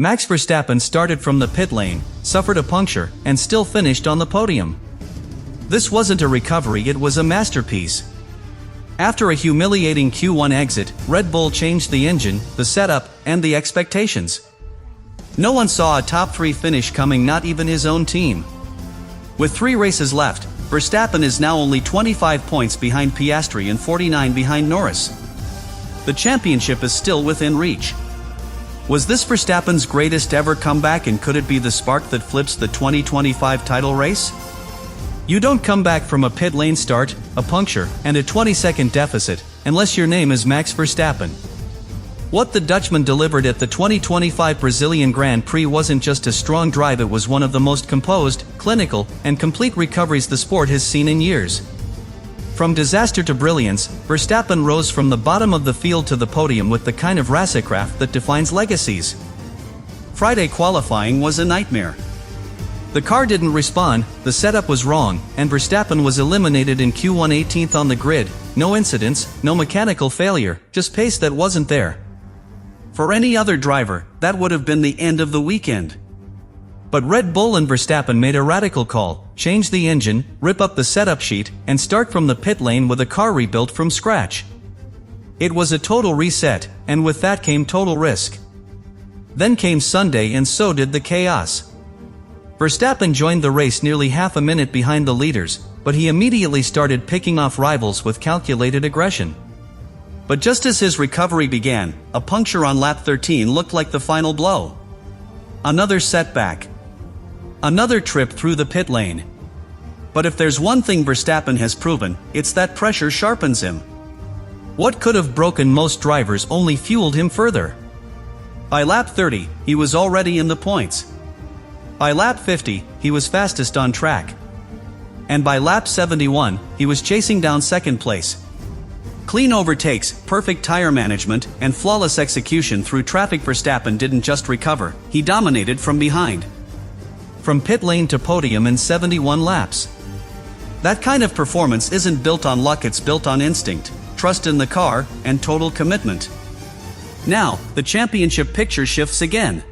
Max Verstappen started from the pit lane, suffered a puncture, and still finished on the podium. This wasn't a recovery, it was a masterpiece. After a humiliating Q1 exit, Red Bull changed the engine, the setup, and the expectations. No one saw a top 3 finish coming, not even his own team. With 3 races left, Verstappen is now only 25 points behind Piastri and 49 behind Norris. The championship is still within reach. Was this Verstappen's greatest ever comeback, and could it be the spark that flips the 2025 title race? You don't come back from a pit lane start, a puncture, and a 20-second deficit, unless your name is Max Verstappen. What the Dutchman delivered at the 2025 Brazilian Grand Prix wasn't just a strong drive, it was one of the most composed, clinical, and complete recoveries the sport has seen in years. From disaster to brilliance, Verstappen rose from the bottom of the field to the podium with the kind of racecraft that defines legacies. Friday qualifying was a nightmare. The car didn't respond, the setup was wrong, and Verstappen was eliminated in Q1 18th on the grid. No incidents, no mechanical failure, just pace that wasn't there. For any other driver, that would have been the end of the weekend. But Red Bull and Verstappen made a radical call: change the engine, rip up the setup sheet, and start from the pit lane with a car rebuilt from scratch. It was a total reset, and with that came total risk. Then came Sunday, and so did the chaos. Verstappen joined the race nearly half a minute behind the leaders, but he immediately started picking off rivals with calculated aggression. But just as his recovery began, a puncture on lap 13 looked like the final blow. Another setback. Another trip through the pit lane. But if there's one thing Verstappen has proven, it's that pressure sharpens him. What could have broken most drivers only fueled him further. By lap 30, he was already in the points. By lap 50, he was fastest on track. And by lap 71, he was chasing down second place. Clean overtakes, perfect tire management, and flawless execution through traffic. Verstappen didn't just recover, he dominated from behind. From pit lane to podium in 71 laps. That kind of performance isn't built on luck, it's built on instinct, trust in the car, and total commitment. Now, the championship picture shifts again.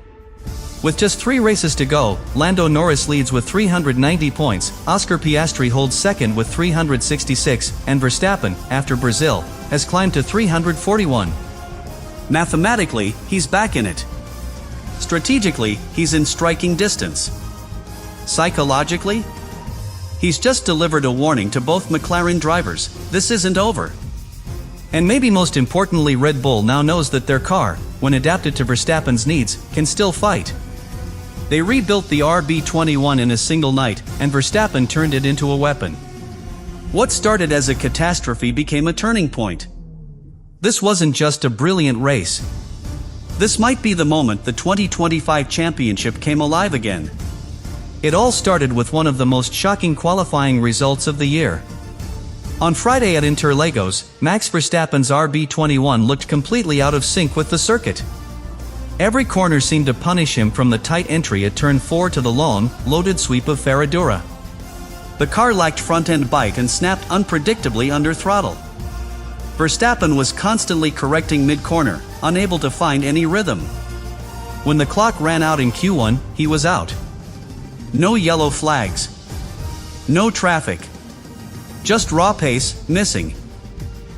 With just 3 races to go, Lando Norris leads with 390 points, Oscar Piastri holds second with 366, and Verstappen, after Brazil, has climbed to 341. Mathematically, he's back in it. Strategically, he's in striking distance. Psychologically, he's just delivered a warning to both McLaren drivers: this isn't over. And maybe most importantly, Red Bull now knows that their car, when adapted to Verstappen's needs, can still fight. They rebuilt the RB21 in a single night, and Verstappen turned it into a weapon. What started as a catastrophe became a turning point. This wasn't just a brilliant race. This might be the moment the 2025 championship came alive again. It all started with one of the most shocking qualifying results of the year. On Friday at Interlagos, Max Verstappen's RB21 looked completely out of sync with the circuit. Every corner seemed to punish him, from the tight entry at turn 4 to the long, loaded sweep of Ferradura. The car lacked front-end bite and snapped unpredictably under throttle. Verstappen was constantly correcting mid-corner, unable to find any rhythm. When the clock ran out in Q1, he was out. No yellow flags. No traffic. Just raw pace, missing.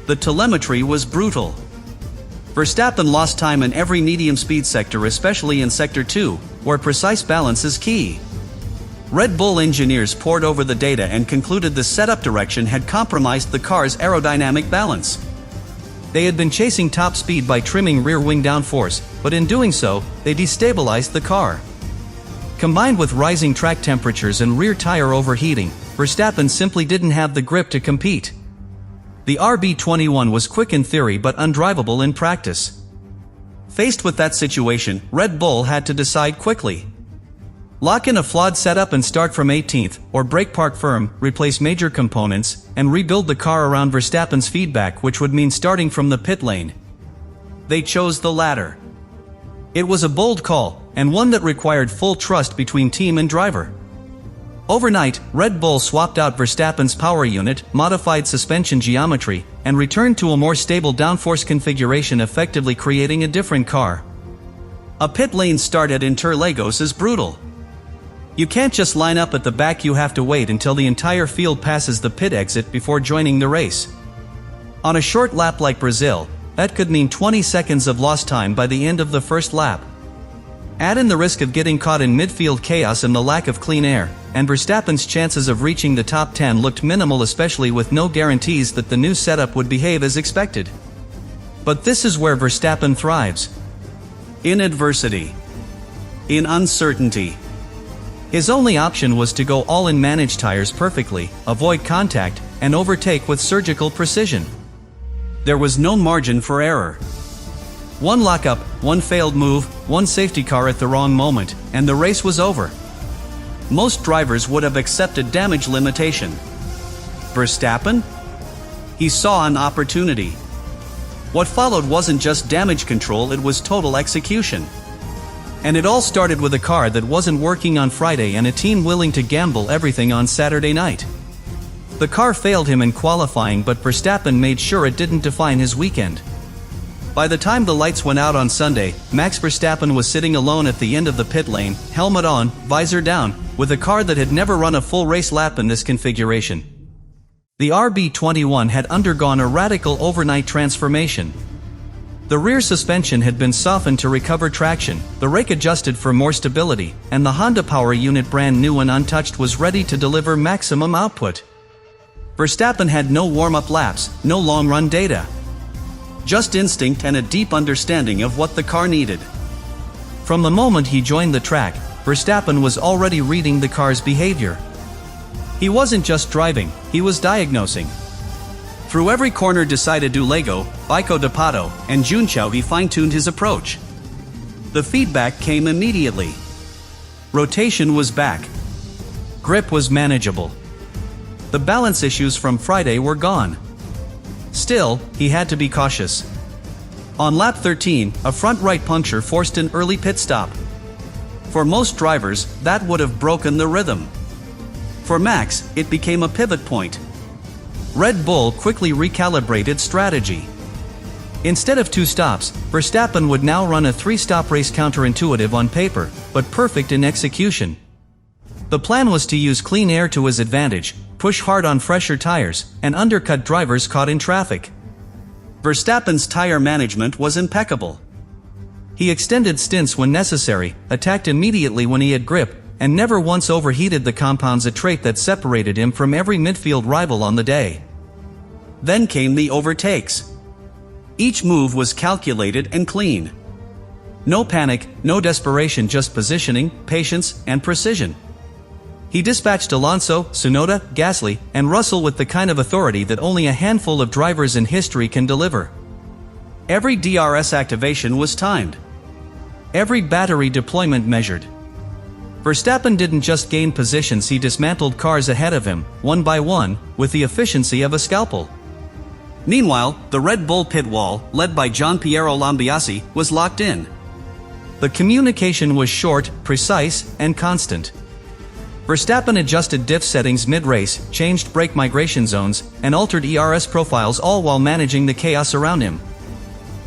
The telemetry was brutal. Verstappen lost time in every medium-speed sector, especially in Sector 2, where precise balance is key. Red Bull engineers pored over the data and concluded the setup direction had compromised the car's aerodynamic balance. They had been chasing top speed by trimming rear wing downforce, but in doing so, they destabilized the car. Combined with rising track temperatures and rear tire overheating, Verstappen simply didn't have the grip to compete. The RB21 was quick in theory but undrivable in practice. Faced with that situation, Red Bull had to decide quickly. Lock in a flawed setup and start from 18th, or brake park firm, replace major components, and rebuild the car around Verstappen's feedback, which would mean starting from the pit lane. They chose the latter. It was a bold call, and one that required full trust between team and driver. Overnight, Red Bull swapped out Verstappen's power unit, modified suspension geometry, and returned to a more stable downforce configuration, effectively creating a different car. A pit lane start at Interlagos is brutal. You can't just line up at the back, you have to wait until the entire field passes the pit exit before joining the race. On a short lap like Brazil, that could mean 20 seconds of lost time by the end of the first lap. Add in the risk of getting caught in midfield chaos and the lack of clean air, and Verstappen's chances of reaching the top 10 looked minimal, especially with no guarantees that the new setup would behave as expected. But this is where Verstappen thrives. In adversity. In uncertainty. His only option was to go all in, manage tires perfectly, avoid contact, and overtake with surgical precision. There was no margin for error. One lockup, one failed move, one safety car at the wrong moment, and the race was over. Most drivers would have accepted damage limitation. Verstappen? He saw an opportunity. What followed wasn't just damage control, it was total execution. And it all started with a car that wasn't working on Friday and a team willing to gamble everything on Saturday night. The car failed him in qualifying, but Verstappen made sure it didn't define his weekend. By the time the lights went out on Sunday, Max Verstappen was sitting alone at the end of the pit lane, helmet on, visor down, with a car that had never run a full race lap in this configuration. The RB21 had undergone a radical overnight transformation. The rear suspension had been softened to recover traction, the rake adjusted for more stability, and the Honda power unit, brand new and untouched, was ready to deliver maximum output. Verstappen had no warm-up laps, no long-run data. Just instinct and a deep understanding of what the car needed. From the moment he joined the track, Verstappen was already reading the car's behavior. He wasn't just driving, he was diagnosing. Through every corner decided to Lego, Bico de Pato, and Junchao, he fine-tuned his approach. The feedback came immediately. Rotation was back. Grip was manageable. The balance issues from Friday were gone. Still, he had to be cautious. On lap 13, a front right puncture forced an early pit stop. For most drivers, that would have broken the rhythm. For Max, it became a pivot point. Red Bull quickly recalibrated strategy. Instead of 2 stops, Verstappen would now run a 3-stop race, counterintuitive on paper, but perfect in execution. The plan was to use clean air to his advantage, push hard on fresher tires, and undercut drivers caught in traffic. Verstappen's tire management was impeccable. He extended stints when necessary, attacked immediately when he had grip, and never once overheated the compounds, a trait that separated him from every midfield rival on the day. Then came the overtakes. Each move was calculated and clean. No panic, no desperation, just positioning, patience, and precision. He dispatched Alonso, Tsunoda, Gasly, and Russell with the kind of authority that only a handful of drivers in history can deliver. Every DRS activation was timed. Every battery deployment measured. Verstappen didn't just gain positions, he dismantled cars ahead of him, one by one, with the efficiency of a scalpel. Meanwhile, the Red Bull pit wall, led by Gianpiero Lambiase, was locked in. The communication was short, precise, and constant. Verstappen adjusted diff settings mid-race, changed brake migration zones, and altered ERS profiles, all while managing the chaos around him.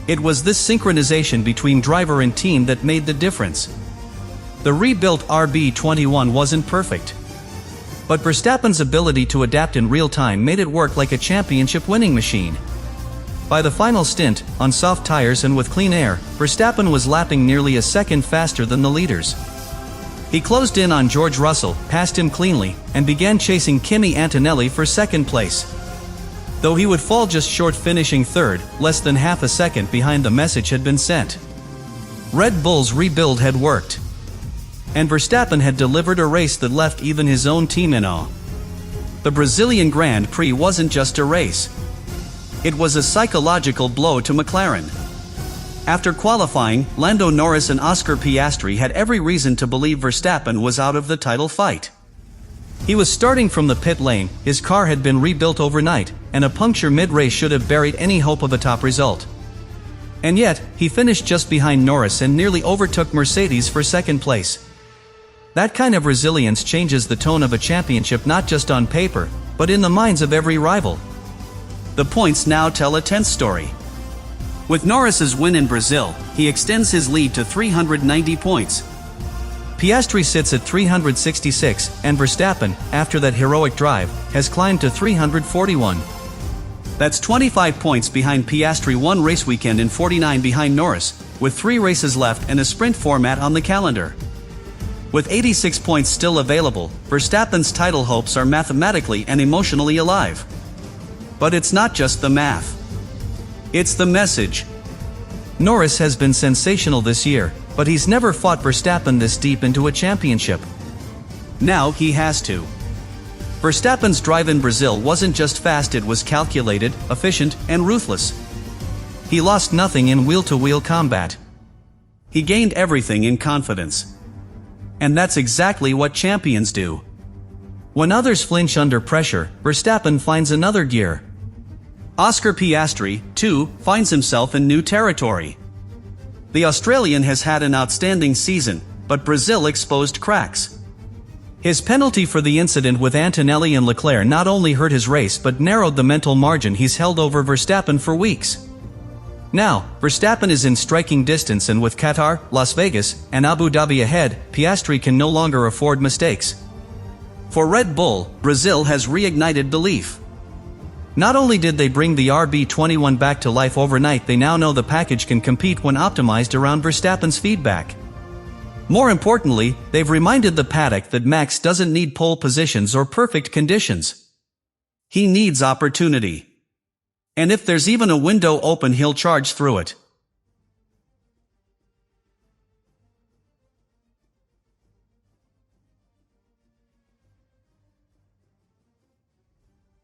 It was this synchronization between driver and team that made the difference. The rebuilt RB21 wasn't perfect. But Verstappen's ability to adapt in real time made it work like a championship winning machine. By the final stint, on soft tires and with clean air, Verstappen was lapping nearly a second faster than the leaders. He closed in on George Russell, passed him cleanly, and began chasing Kimi Antonelli for second place. Though he would fall just short, finishing third, less than half a second behind the message had been sent. Red Bull's rebuild had worked. And Verstappen had delivered a race that left even his own team in awe. The Brazilian Grand Prix wasn't just a race. It was a psychological blow to McLaren. After qualifying, Lando Norris and Oscar Piastri had every reason to believe Verstappen was out of the title fight. He was starting from the pit lane, his car had been rebuilt overnight, and a puncture mid-race should have buried any hope of a top result. And yet, he finished just behind Norris and nearly overtook Mercedes for second place. That kind of resilience changes the tone of a championship, not just on paper, but in the minds of every rival. The points now tell a tense story. With Norris's win in Brazil, he extends his lead to 390 points. Piastri sits at 366, and Verstappen, after that heroic drive, has climbed to 341. That's 25 points behind Piastri, one race weekend and 49 behind Norris, with 3 races left and a sprint format on the calendar. With 86 points still available, Verstappen's title hopes are mathematically and emotionally alive. But it's not just the math. It's the message. Norris has been sensational this year, but he's never fought Verstappen this deep into a championship. Now he has to. Verstappen's drive in Brazil wasn't just fast, it was calculated, efficient, and ruthless. He lost nothing in wheel-to-wheel combat. He gained everything in confidence. And that's exactly what champions do. When others flinch under pressure, Verstappen finds another gear. Oscar Piastri, too, finds himself in new territory. The Australian has had an outstanding season, but Brazil exposed cracks. His penalty for the incident with Antonelli and Leclerc not only hurt his race but narrowed the mental margin he's held over Verstappen for weeks. Now, Verstappen is in striking distance, and with Qatar, Las Vegas, and Abu Dhabi ahead, Piastri can no longer afford mistakes. For Red Bull, Brazil has reignited belief. Not only did they bring the RB21 back to life overnight, they now know the package can compete when optimized around Verstappen's feedback. More importantly, they've reminded the paddock that Max doesn't need pole positions or perfect conditions. He needs opportunity. And if there's even a window open, he'll charge through it.